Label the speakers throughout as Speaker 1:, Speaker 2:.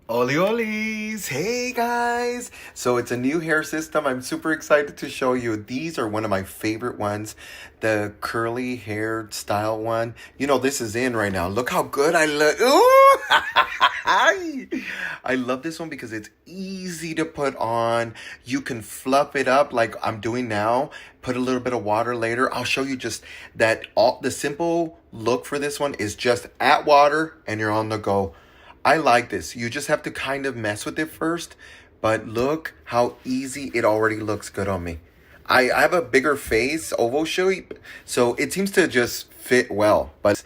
Speaker 1: Oli Olis! Hey guys! So it's a new hair system. I'm super excited to show you. These are one of my favorite ones. The curly hair style one. You know, this is in right now. Look how good I look. Ooh! I love this one because it's easy to put on. You can fluff it up like I'm doing now. Put a little bit of water later. I'll show you just that. The simple look for this one is just add water and you're on the go. I like this. You just have to kind of mess with it first. But look how easy it already looks good on me. I have a bigger face, oval shape, so it seems to just fit well. But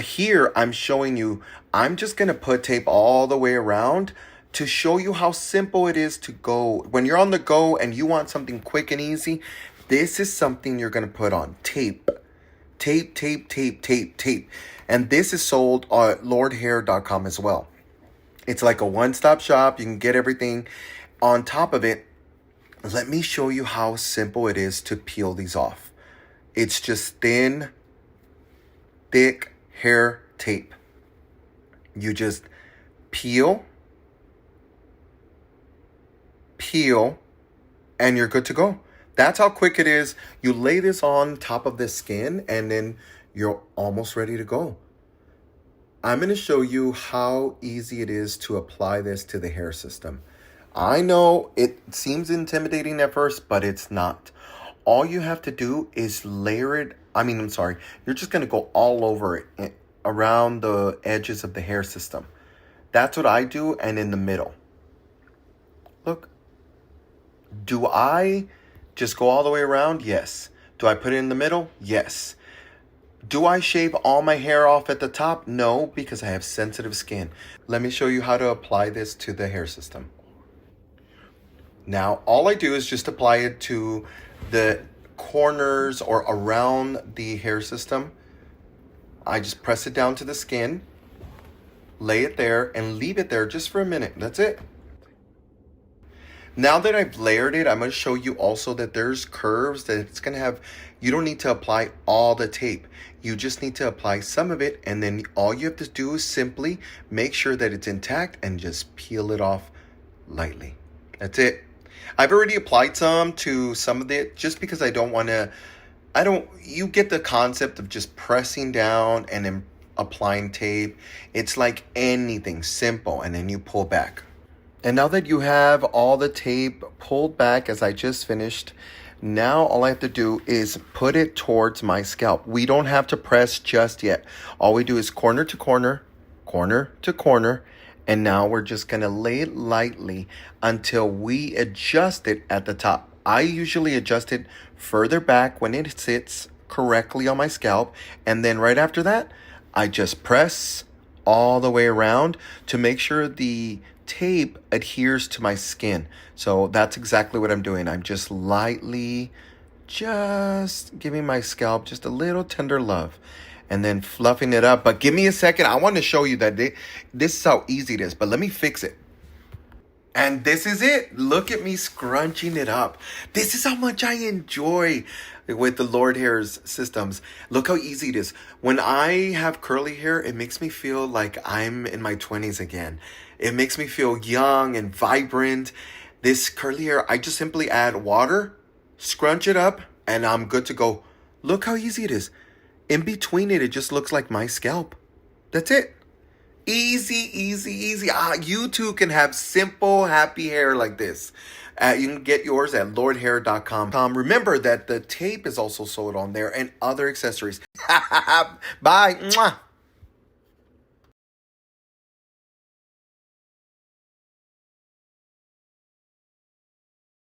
Speaker 1: here I'm showing you, I'm just going to put tape all the way around to show you how simple it is to go. When you're on the go and you want something quick and easy, this is something you're going to put on. Tape. Tape, tape, tape, tape, tape. And this is sold at Lordhair.com as well. It's like a one-stop shop. You can get everything on top of it. Let me show you how simple it is to peel these off. It's just thin, thick hair tape. You just peel, and you're good to go. That's how quick it is. You lay this on top of the skin, and then you're almost ready to go. I'm going to show you how easy it is to apply this to the hair system. I know it seems intimidating at first, but it's not. All you have to do is layer it. You're just going to go all over it, around the edges of the hair system. That's what I do, and in the middle. Look. Do I just go all the way around? Yes. Do I put it in the middle? Yes. Do I shave all my hair off at the top? No, because I have sensitive skin. Let me show you how to apply this to the hair system. Now, all I do is just apply it to the corners or around the hair system. I just press it down to the skin, lay it there, and leave it there just for a minute. That's it. Now that I've layered it, I'm going to show you also that there's curves that it's going to have. You don't need to apply all the tape. You just need to apply some of it, and then all you have to do is simply make sure that it's intact and just peel it off lightly. That's it. I've already applied some to some of it just because I don't want to. You get the concept of just pressing down and then applying tape. It's like anything simple, and then you pull back. And now that you have all the tape pulled back as I just finished, now all I have to do is put it towards my scalp. We don't have to press just yet. All we do is corner to corner, corner to corner, and now we're just going to lay it lightly until we adjust it at the top. I usually adjust it further back when it sits correctly on my scalp, and then right after that, I just press all the way around to make sure the tape adheres to my skin. So that's exactly what I'm doing. I'm just lightly just giving my scalp just a little tender love and then fluffing it up. But give me a second. I want to show you that this is how easy it is, but let me fix it. And this is it. Look at me scrunching it up. This is how much I enjoy with the Lordhair's systems. Look how easy it is. When I have curly hair, it makes me feel like I'm in my 20s again. It makes me feel young and vibrant. This curly hair, I just simply add water, scrunch it up, and I'm good to go. Look how easy it is. In between it just looks like my scalp. That's it. Easy, easy, easy. You too can have simple, happy hair like this. You can get yours at lordhair.com. Remember that the tape is also sold on there and other accessories. Bye. Mwah.